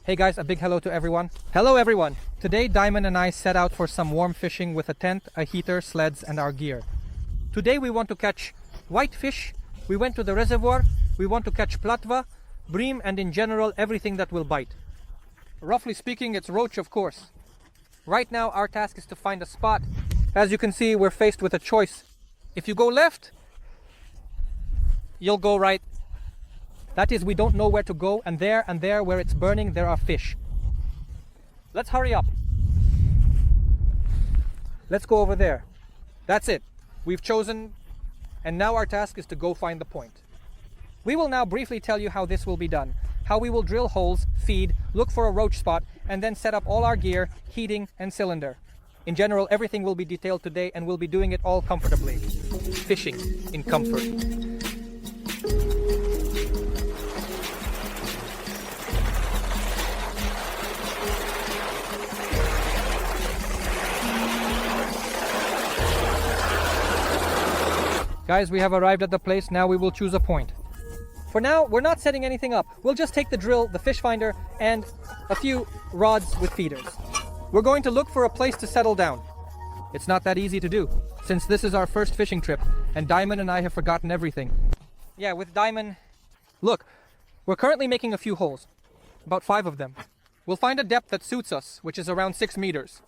Hey guys, a big hello to everyone. Hello everyone! Today Diamond and I set out for some warm fishing with a tent, a heater, sleds and our gear. Today we want to catch whitefish, we went to the reservoir, we want to catch platva, bream and in general everything that will bite. Roughly speaking, it's roach of course. Right now our task is to find a spot. As you can see, we're faced with a choice. If you go left, you'll go right. That is, we don't know where to go, and there where it's burning there are fish. Let's hurry up. Let's go over there. That's it. We've chosen, and now our task is to go find the point. We will now briefly tell you how this will be done. How we will drill holes, feed, look for a roach spot, and then set up all our gear, heating and cylinder. In general, everything will be detailed today and we'll be doing it all comfortably. Fishing in comfort. Guys, we have arrived at the place. Now we will choose a point. For now, we're not setting anything up. We'll just take the drill, the fish finder, and a few rods with feeders. We're going to look for a place to settle down. It's not that easy to do, since this is our first fishing trip, and Diamond and I have forgotten everything. Yeah, with Diamond... Look, we're currently making a few holes. About 5 of them. We'll find a depth that suits us, which is around 6 meters.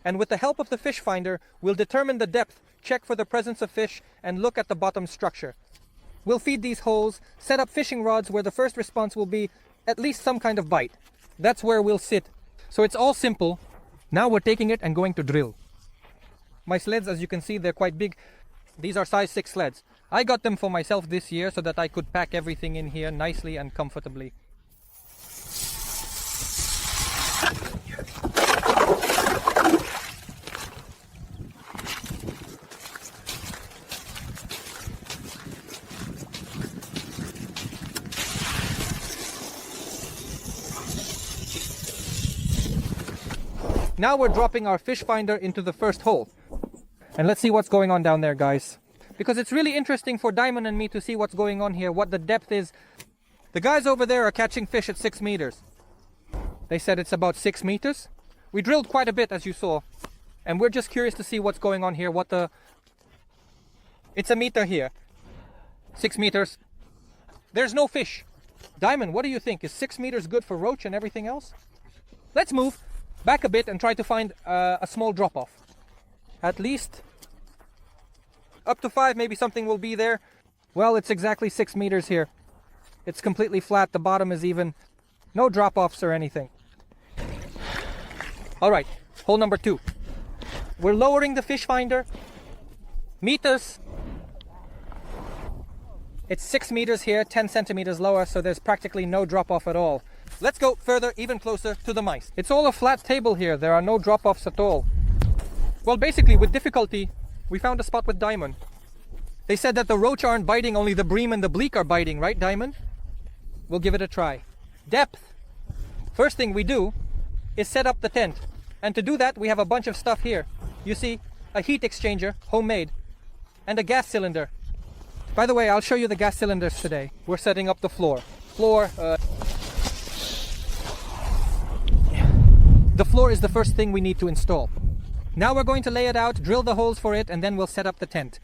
And with the help of the fish finder, we'll determine the depth, check for the presence of fish, and look at the bottom structure. We'll feed these holes, set up fishing rods where the first response will be at least some kind of bite. That's where we'll sit. So it's all simple. Now we're taking it and going to drill. My sleds, as you can see, they're quite big. These are size 6 sleds. I got them for myself this year so that I could pack everything in here nicely and comfortably. Now we're dropping our fish finder into the first hole. And let's see what's going on down there, guys. Because it's really interesting for Diamond and me to see what's going on here, what the depth is. The guys over there are catching fish at 6 meters. They said it's about 6 meters. We drilled quite a bit, as you saw. And we're just curious to see what's going on here, It's a meter here. 6 meters. There's no fish. Diamond, what do you think? Is 6 meters good for roach and everything else? Let's move back a bit and try to find a small drop-off. At least up to 5, maybe something will be there. Well, it's exactly 6 meters here. It's completely flat. The bottom is even. No drop-offs or anything. Alright, hole number 2. We're lowering the fish finder. Meters. It's 6 meters here, 10 centimeters lower, so there's practically no drop-off at all. Let's go further, even closer to the mice. It's all a flat table here. There are no drop-offs at all. Well, basically, with difficulty, we found a spot with Diamond. They said that the roach aren't biting, only the bream and the bleak are biting, right, Diamond? We'll give it a try. Depth. First thing we do is set up the tent. And to do that, we have a bunch of stuff here. You see, a heat exchanger, homemade, and a gas cylinder. By the way, I'll show you the gas cylinders today. We're setting up the floor. The floor is the first thing we need to install. Now we're going to lay it out, drill the holes for it, and then we'll set up the tent.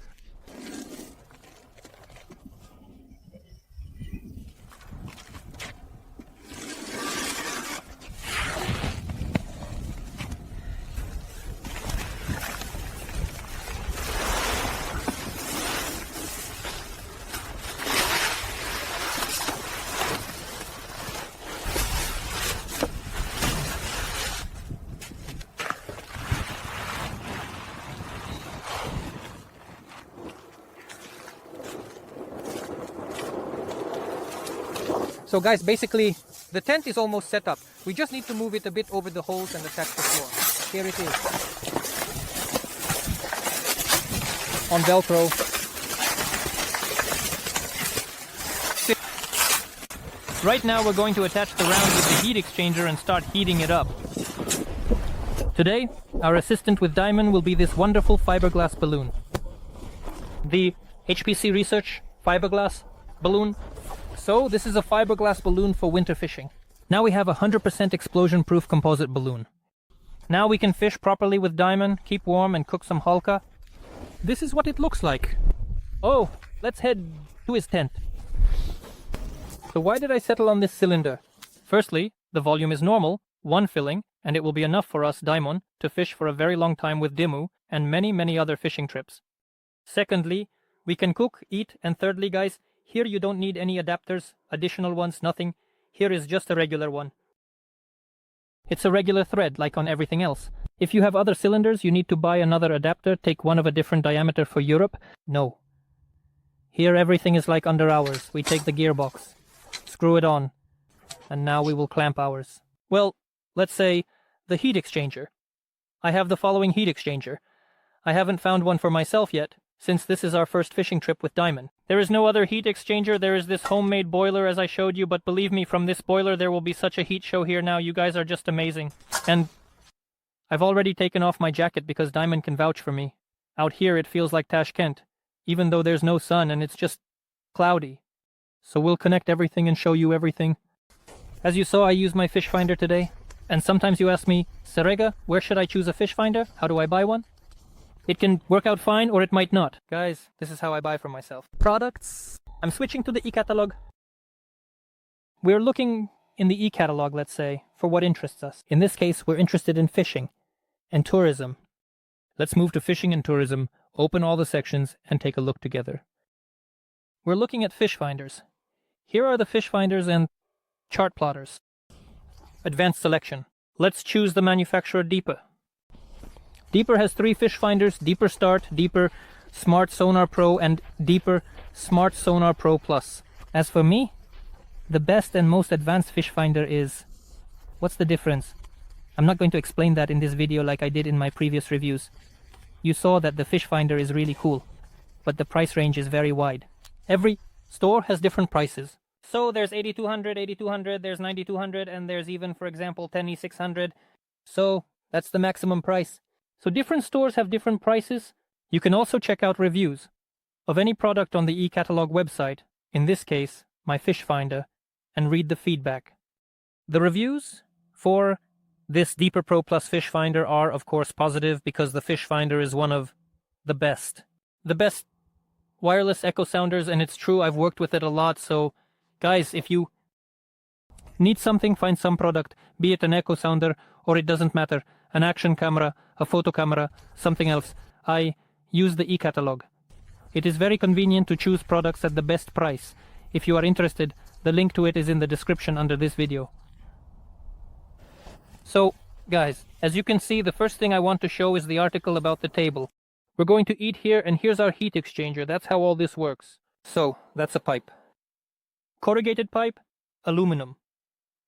So guys, basically, the tent is almost set up. We just need to move it a bit over the holes and attach the floor. Here it is. On Velcro. Right now we're going to attach the round with the heat exchanger and start heating it up. Today, our assistant with Diamond will be this wonderful fiberglass balloon. The HPC Research fiberglass balloon. So this is a fiberglass balloon for winter fishing. Now we have a 100% explosion-proof composite balloon. Now we can fish properly with Diamond, keep warm, and cook some halka. This is what it looks like. Oh, let's head to his tent. So why did I settle on this cylinder? Firstly, the volume is normal, one filling, and it will be enough for us, Daimon, to fish for a very long time with Dimmu and many other fishing trips. Secondly, we can cook, eat, and thirdly, guys, here you don't need any adapters, additional ones, nothing. Here is just a regular one. It's a regular thread, like on everything else. If you have other cylinders, you need to buy another adapter, take one of a different diameter for Europe. No. Here everything is like under ours. We take the gearbox, screw it on, and now we will clamp ours. Well, let's say the heat exchanger. I have the following heat exchanger. I haven't found one for myself yet, since this is our first fishing trip with Diamond. There is no other heat exchanger. There is this homemade boiler as I showed you, but believe me, from this boiler there will be such a heat show here now. You guys are just amazing. And I've already taken off my jacket because Diamond can vouch for me. Out here it feels like Tashkent, even though there's no sun and it's just cloudy. So we'll connect everything and show you everything. As you saw, I use my fish finder today. And sometimes you ask me, Serega, where should I choose a fish finder? How do I buy one? It can work out fine or it might not. Guys, this is how I buy for myself. Products. I'm switching to the e-catalog. We're looking in the e-catalog, let's say, for what interests us. In this case, we're interested in fishing and tourism. Let's move to fishing and tourism, open all the sections, and take a look together. We're looking at fish finders. Here are the fish finders and chart plotters. Advanced selection. Let's choose the manufacturer Deeper. Deeper has 3 fish finders: Deeper Start, Deeper Smart Sonar Pro, and Deeper Smart Sonar Pro Plus. As for me, the best and most advanced fish finder is... What's the difference? I'm not going to explain that in this video like I did in my previous reviews. You saw that the fish finder is really cool, but the price range is very wide. Every store has different prices. So there's 8200, there's 9200, and there's even, for example, 10600. So that's the maximum price. So different stores have different prices. You can also check out reviews of any product on the e-catalog website, in this case, my fish finder, and read the feedback. The reviews for this Deeper Pro Plus fish finder are, of course, positive because the fish finder is one of the best. The best wireless echo sounders, and it's true, I've worked with it a lot, so guys, if you need something, find some product, be it an echo sounder, or it doesn't matter, an action camera, a photo camera, something else. I use the e-catalog. It is very convenient to choose products at the best price. If you are interested, the link to it is in the description under this video. So, guys, as you can see, the first thing I want to show is the article about the table. We're going to eat here, and here's our heat exchanger. That's how all this works. So, that's a pipe. Corrugated pipe, aluminum.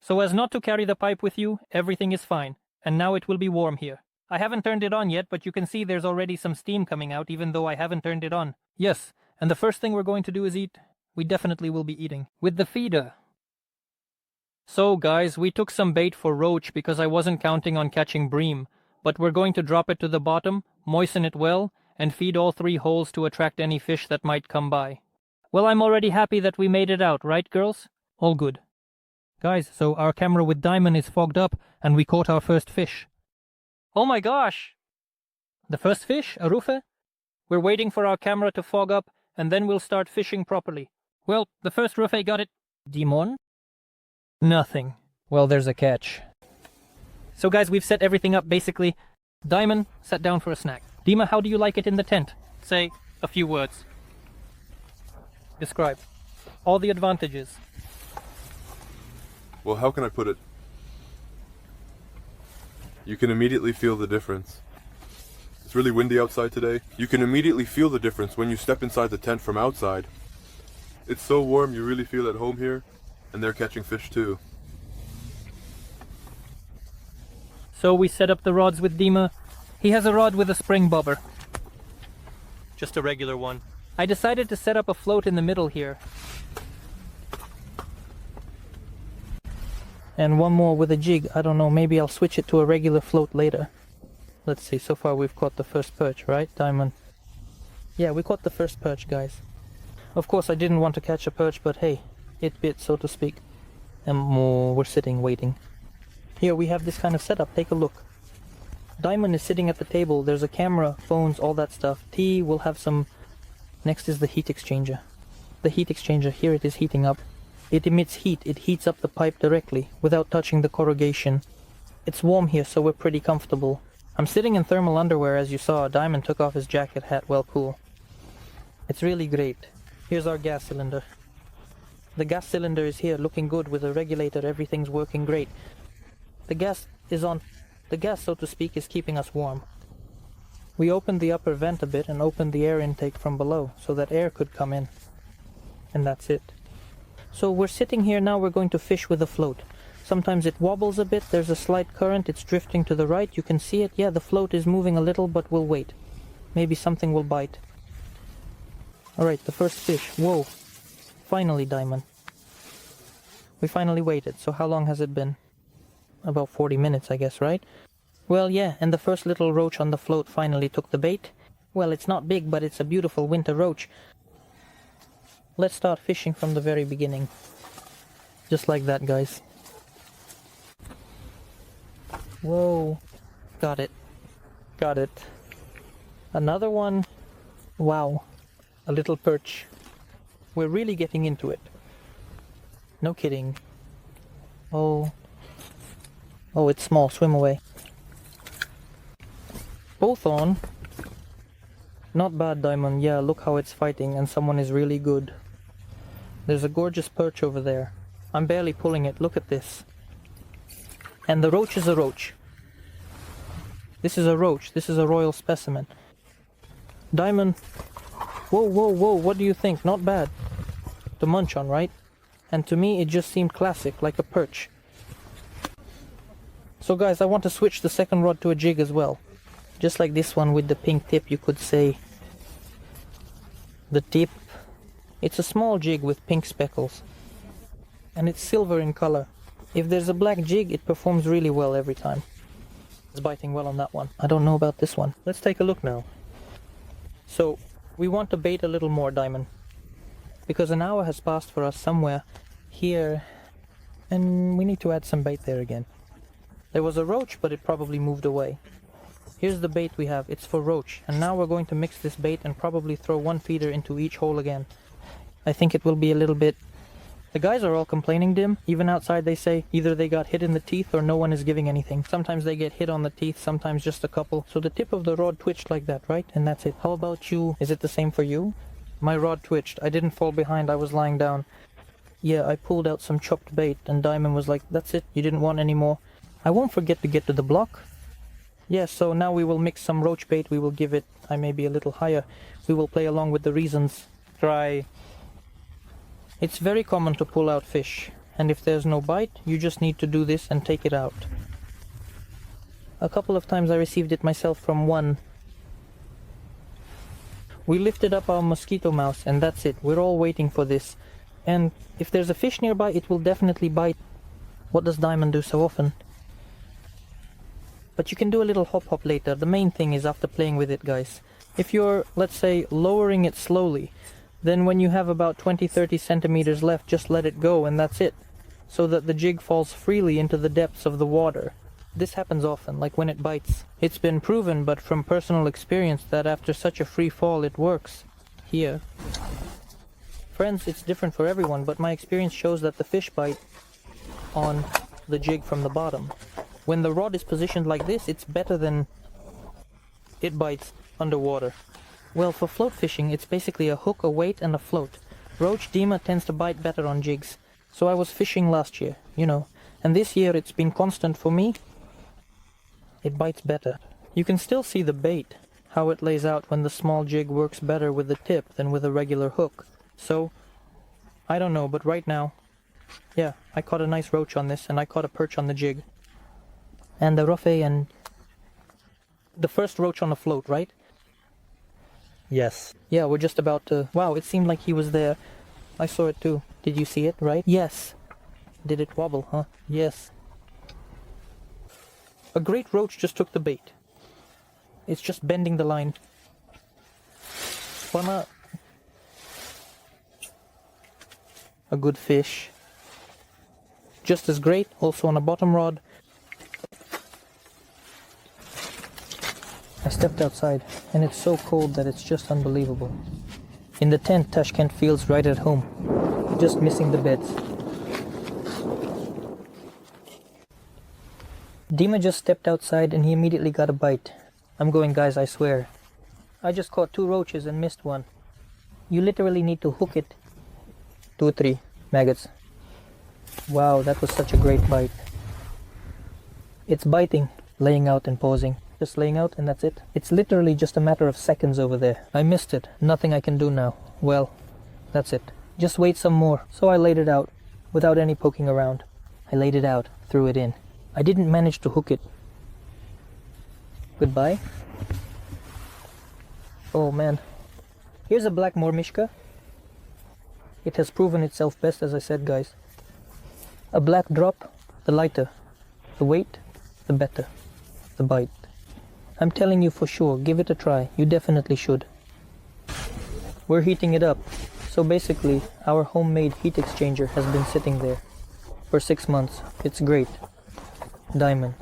So as not to carry the pipe with you, everything is fine. And now it will be warm here. I haven't turned it on yet, but you can see there's already some steam coming out, even though I haven't turned it on. Yes, and the first thing we're going to do is eat. We definitely will be eating. With the feeder. So guys, we took some bait for roach because I wasn't counting on catching bream. But we're going to drop it to the bottom, moisten it well, and feed all 3 holes to attract any fish that might come by. Well, I'm already happy that we made it out, right girls? All good. Guys, so our camera with Diamond is fogged up, and we caught our first fish. Oh my gosh! The first fish, a rufe? We're waiting for our camera to fog up, and then we'll start fishing properly. Well, the first rufe got it. Dimon? Nothing. Well, there's a catch. So guys, we've set everything up basically. Diamond sat down for a snack. Dima, how do you like it in the tent? Say a few words. Describe. All the advantages. Well, how can I put it? You can immediately feel the difference. It's really windy outside today. You can immediately feel the difference when you step inside the tent from outside. It's so warm, you really feel at home here, and they're catching fish too. So we set up the rods with Dima. He has a rod with a spring bobber. Just a regular one. I decided to set up a float in the middle here. And one more with a jig. I don't know, maybe I'll switch it to a regular float later. Let's see, so far we've caught the first perch, right, Diamond? Yeah, we caught the first perch, guys. Of course I didn't want to catch a perch, but hey, it bit, so to speak. and we're sitting waiting. Here we have this kind of setup. Take a look. Diamond is sitting at the table. There's a camera, phones, all that stuff. T will have some... Next is the heat exchanger. The heat exchanger, here it is heating up. It emits heat. It heats up the pipe directly without touching the corrugation. It's warm here, so we're pretty comfortable. I'm sitting in thermal underwear, as you saw. Diamond took off his jacket, hat, well, cool. It's really great. Here's our gas cylinder. The gas cylinder is here, looking good with a regulator. Everything's working great. The gas is on. The gas, so to speak, is keeping us warm. We opened the upper vent a bit and opened the air intake from below so that air could come in. And that's it. So we're sitting here now. We're going to fish with a float. Sometimes it wobbles a bit. There's a slight current. It's drifting to the right. You can see it. Yeah, the float is moving a little, but we'll wait. Maybe something will bite. Alright, the first fish. Whoa. Finally, Diamond. We finally waited. So how long has it been? About 40 minutes, I guess, right? Well, yeah, and the first little roach on the float finally took the bait. Well, it's not big, but it's a beautiful winter roach. Let's start fishing from the very beginning. Just like that, guys. Whoa. Got it. Got it. Another one. Wow. A little perch. We're really getting into it. No kidding. Oh. Oh, it's small. Swim away. Both on. Not bad, Diamond. Yeah, look how it's fighting, and someone is really good. There's a gorgeous perch over there. I'm barely pulling it. Look at this. And the roach is a roach. This is a roach. This is a royal specimen. Diamond. Whoa, whoa, whoa. What do you think? Not bad. To munch on, right? And to me, it just seemed classic, like a perch. So guys, I want to switch the second rod to a jig as well. Just like this one with the pink tip, you could say. The tip. It's a small jig with pink speckles. And it's silver in color. If there's a black jig, it performs really well every time. It's biting well on that one. I don't know about this one. Let's take a look now. So, we want to bait a little more, Diamond. Because an hour has passed for us somewhere here. And we need to add some bait there again. There was a roach, but it probably moved away. Here's the bait we have. It's for roach. And now we're going to mix this bait and probably throw one feeder into each hole again. I think it will be a little bit... The guys are all complaining, Dim. Even outside they say either they got hit in the teeth or no one is giving anything. Sometimes they get hit on the teeth, sometimes just a couple. So the tip of the rod twitched like that, right? And that's it. How about you? Is it the same for you? My rod twitched. I didn't fall behind. I was lying down. Yeah, I pulled out some chopped bait and Diamond was like, that's it. You didn't want any more. I won't forget to get to the block. Yeah, so now we will mix some roach bait. We will give it, I may be a little higher. We will play along with the reasons. Try... It's very common to pull out fish, and if there's no bite, you just need to do this and take it out. A couple of times I received it myself from one. We lifted up our mosquito mouse, and that's it. We're all waiting for this. And if there's a fish nearby, it will definitely bite. What does Diamond do so often? But you can do a little hop-hop later. The main thing is after playing with it, guys. If you're, let's say, lowering it slowly, then when you have about 20-30 centimeters left, just let it go and that's it. So that the jig falls freely into the depths of the water. This happens often, like when it bites. It's been proven, but from personal experience, that after such a free fall it works. Here. Friends, it's different for everyone, but my experience shows that the fish bite on the jig from the bottom. When the rod is positioned like this, it's better than it bites underwater. Well, for float fishing, it's basically a hook, a weight, and a float. Roach Dima tends to bite better on jigs. So I was fishing last year, you know, and this year it's been constant for me. It bites better. You can still see the bait, how it lays out when the small jig works better with the tip than with a regular hook. So, I don't know, but right now, yeah, I caught a nice roach on this, and I caught a perch on the jig. And the rough and the first roach on the float, right? Yes. Yeah, we're just about to... Wow, it seemed like he was there. I saw it too. Did you see it, right? Yes. Did it wobble, huh? Yes. A great roach just took the bait. It's just bending the line. Why not? A good fish. just as great, also on a bottom rod. I stepped outside, and it's so cold that it's just unbelievable. In the tent, Tashkent feels right at home, just missing the beds. Dima just stepped outside and he immediately got a bite. I'm going, guys, I swear. I just caught 2 roaches and missed one. You literally need to hook it. 2 or 3 maggots. Wow, that was such a great bite. It's biting, laying out and pausing. Just laying out and that's it. It's literally just a matter of seconds over there. I missed it. Nothing I can do now. Well, that's it. Just wait some more. So I laid it out without any poking around. I laid it out, threw it in. I didn't manage to hook it. Goodbye. Oh man. Here's a black mormishka. It has proven itself best, as I said, guys. A black drop, the lighter. The weight, the better. The bite. I'm telling you for sure, give it a try. You definitely should. We're heating it up. So basically, our homemade heat exchanger has been sitting there for 6 months. It's great. Diamond.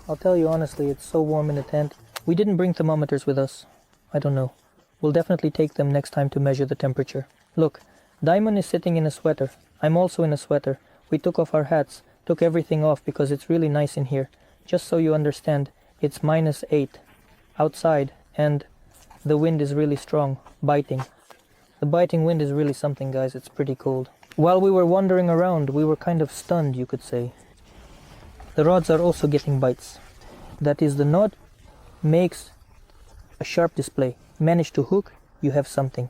I'll tell you honestly, it's so warm in the tent. We didn't bring thermometers with us. I don't know. We'll definitely take them next time to measure the temperature. Look, Diamond is sitting in a sweater. I'm also in a sweater. We took off our hats, took everything off because it's really nice in here. Just so you understand, it's -8 outside and the wind is really strong, biting. The biting wind is really something, guys. It's pretty cold. While we were wandering around, we were kind of stunned, you could say. The rods are also getting bites. That is, the knot makes a sharp display. Manage to hook, you have something.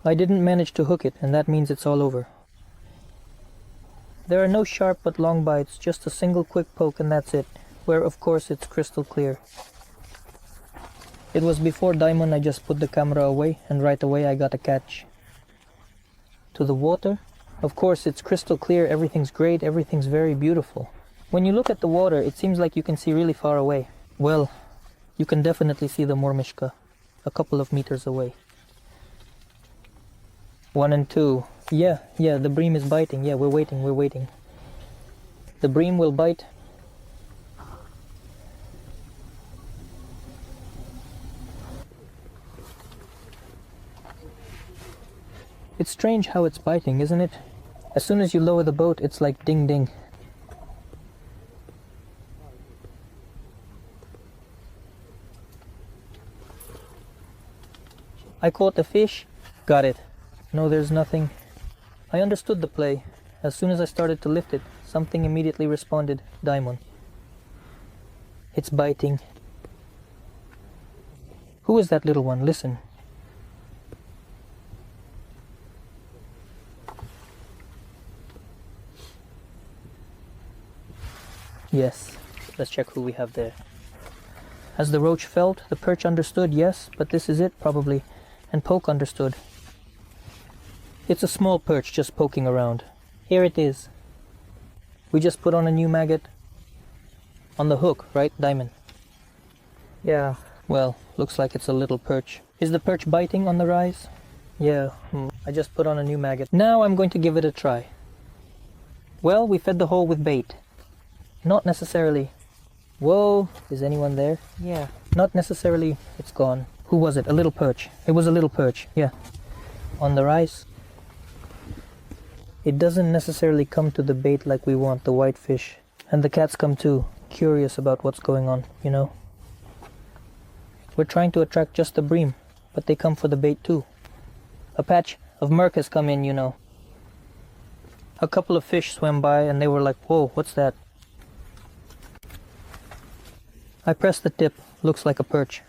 I didn't manage to hook it, and that means it's all over. There are no sharp but long bites, just a single quick poke and that's it, where of course it's crystal clear. It was before Diamond I just put the camera away, and right away I got a catch. To the water, of course it's crystal clear, everything's great, everything's very beautiful. When you look at the water, it seems like you can see really far away. Well, you can definitely see the mormishka, a couple of meters away. 1 and 2. Yeah, the bream is biting. Yeah, we're waiting. The bream will bite. It's strange how it's biting, isn't it? As soon as you lower the boat, it's like ding ding. I caught a fish. Got it. No, there's nothing. I understood the play. As soon as I started to lift it, something immediately responded. Diamond. It's biting. Who is that little one? Listen. Yes. Let's check who we have there. As the roach felt, the perch understood, yes, but this is it, probably. And poke understood. It's a small perch just poking around. Here it is. We just put on a new maggot. On the hook, right, Diamond? Yeah. Well, looks like it's a little perch. Is the perch biting on the rise? Yeah, I just put on a new maggot. Now I'm going to give it a try. Well, we fed the hole with bait. Not necessarily. Whoa, is anyone there? Yeah. Not necessarily, it's gone. Who was it? A little perch. It was a little perch, yeah. On the rise. It doesn't necessarily come to the bait like we want, the whitefish. And the cats come too, curious about what's going on, you know. We're trying to attract just the bream, but they come for the bait too. A patch of murk has come in, you know. A couple of fish swam by and they were like, whoa, what's that? I pressed the tip, looks like a perch.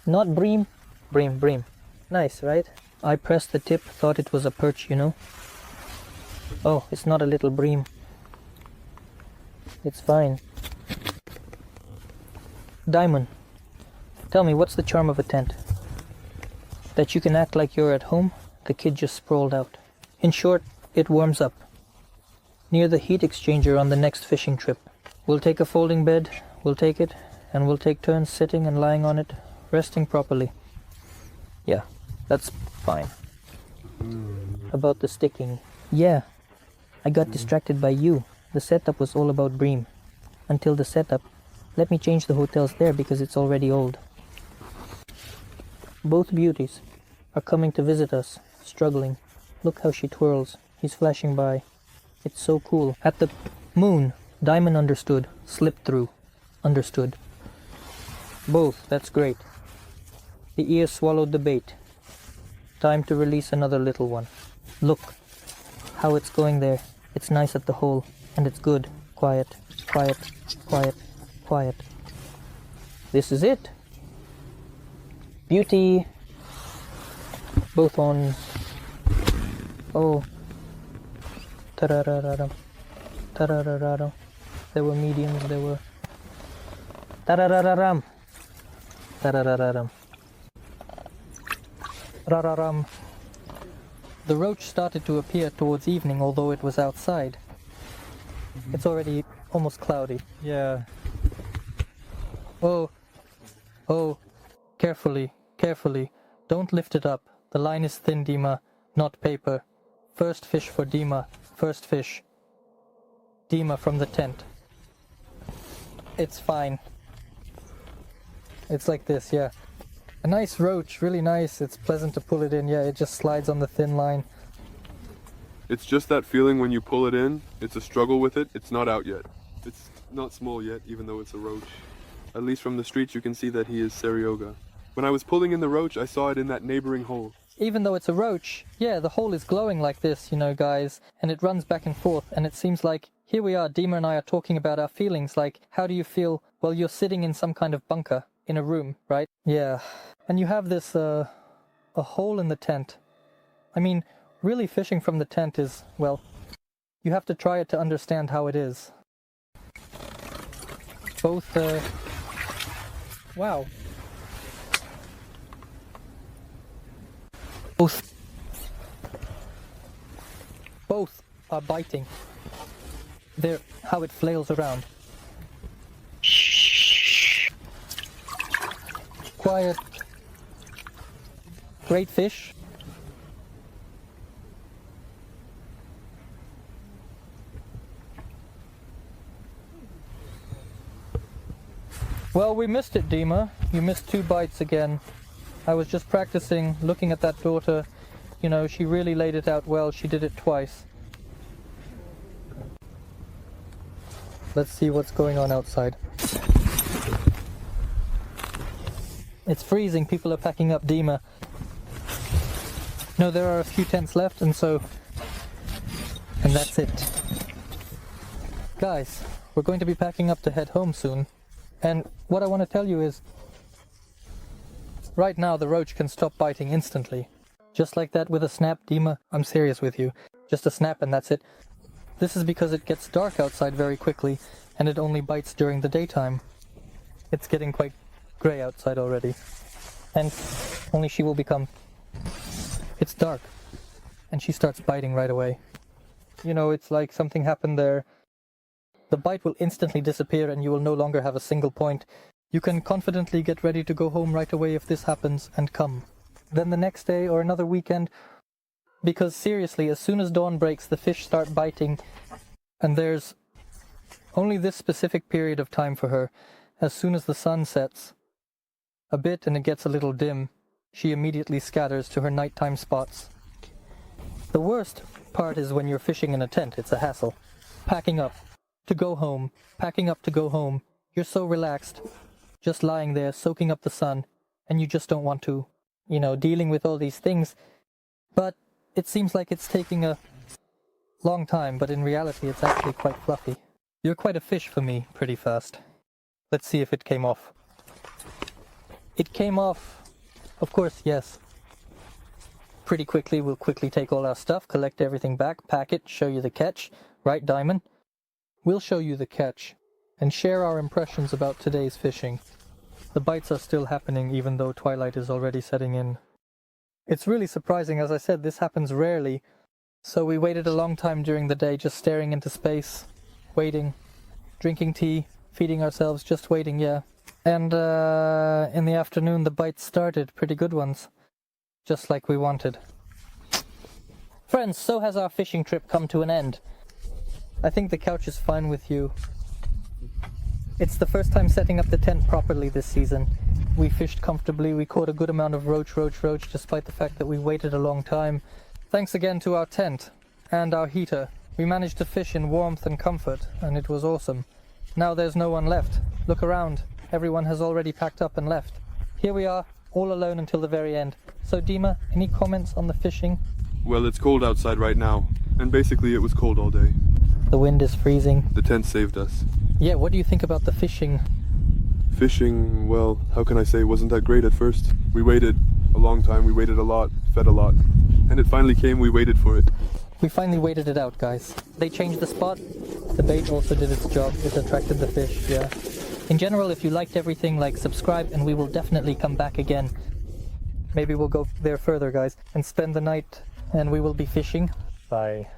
Not bream, bream. Nice, right? I pressed the tip, thought it was a perch, you know. Oh, it's not a little bream. It's fine. Diamond, tell me, what's the charm of a tent? That you can act like you're at home? The kid just sprawled out. In short, it warms up. Near the heat exchanger on the next fishing trip. We'll take a folding bed, we'll take it, and we'll take turns sitting and lying on it, resting properly. Yeah, that's fine. About the sticking. Yeah, I got distracted by you. The setup was all about Bream. Until the setup, let me change the hotels there because it's already old. Both beauties are coming to visit us, struggling. Look how she twirls. He's flashing by. It's so cool. At the moon, Diamond understood. Slipped through. Understood. Both, that's great. The ear swallowed the bait. Time to release another little one. Look how it's going there. It's nice at the hole, and it's good. Quiet, quiet, quiet, quiet. This is it. Beauty. Both on. Oh. Tararararam. Tararararam. There were mediums, there were. Tararararam. Tararararam. Rararam. The roach started to appear towards evening, although it was outside. It's already almost cloudy. Yeah. Oh. Oh. Carefully. Carefully. Don't lift it up. The line is thin, Dima, not paper. First fish for Dima. First fish. Dima from the tent. It's fine. It's like this, yeah. A nice roach, really nice. It's pleasant to pull it in. Yeah, it just slides on the thin line. It's just that feeling when you pull it in. It's a struggle with it. It's not out yet. It's not small yet, even though it's a roach. At least from the streets you can see that he is Serioga. When I was pulling in the roach, I saw it in that neighboring hole. Even though it's a roach, yeah, the hole is glowing like this, you know, guys, and it runs back and forth, and it seems like, here we are, Dima and I are talking about our feelings, like, how do you feel? Well, you're sitting in some kind of bunker, in a room, right? Yeah. And you have this, a hole in the tent. I mean, really fishing from the tent is, well, you have to try it to understand how it is. Both, wow. Both are biting. They're how it flails around. Quiet. Great fish. Well, we missed it, Dima. You missed 2 bites again. I was just practicing, looking at that daughter. You know, she really laid it out well. She did it twice. Let's see what's going on outside. It's freezing. People are packing up, Dima. No, there are a few tents left, and that's it. Guys, we're going to be packing up to head home soon. And what I want to tell you is, right now the roach can stop biting instantly. Just like that with a snap, Dima. I'm serious with you. Just a snap and that's it. This is because it gets dark outside very quickly, and it only bites during the daytime. It's getting quite grey outside already. And only she will become... It's dark. And she starts biting right away. You know, it's like something happened there. The bite will instantly disappear and you will no longer have a single point. You can confidently get ready to go home right away if this happens and come. Then the next day or another weekend, because seriously, as soon as dawn breaks, the fish start biting, and there's only this specific period of time for her. As soon as the sun sets a bit and it gets a little dim, she immediately scatters to her nighttime spots. The worst part is when you're fishing in a tent. It's a hassle. Packing up to go home, packing up to go home. You're so relaxed, just lying there, soaking up the sun, and you just don't want to, you know, dealing with all these things. But it seems like it's taking a long time, but in reality it's actually quite fluffy. You're quite a fish for me, pretty fast. Let's see if it came off. It came off, of course, yes. Pretty quickly. We'll quickly take all our stuff, collect everything back, pack it, show you the catch. Right, Diamond? We'll show you the catch and share our impressions about today's fishing. The bites are still happening even though twilight is already setting in. It's really surprising. As I said, this happens rarely. So we waited a long time during the day, just staring into space, waiting, drinking tea, feeding ourselves, just waiting, yeah. And in the afternoon the bites started, pretty good ones, just like we wanted. Friends, so has our fishing trip come to an end. I think the couch is fine with you. It's the first time setting up the tent properly this season. We fished comfortably, we caught a good amount of roach despite the fact that we waited a long time. Thanks again to our tent and our heater. We managed to fish in warmth and comfort, and it was awesome. Now there's no one left. Look around. Everyone has already packed up and left. Here we are, all alone until the very end. So Dima, any comments on the fishing? Well, it's cold outside right now, and basically it was cold all day. The wind is freezing. The tent saved us. Yeah, what do you think about the fishing? Fishing, well, how can I say, wasn't that great at first. We waited a long time, we waited a lot, fed a lot, and it finally came, we waited for it. We finally waited it out, guys. They changed the spot. The bait also did its job. It attracted the fish, yeah. In general, if you liked everything, like, subscribe, and we will definitely come back again. Maybe we'll go there further, guys, and spend the night, and we will be fishing. Bye.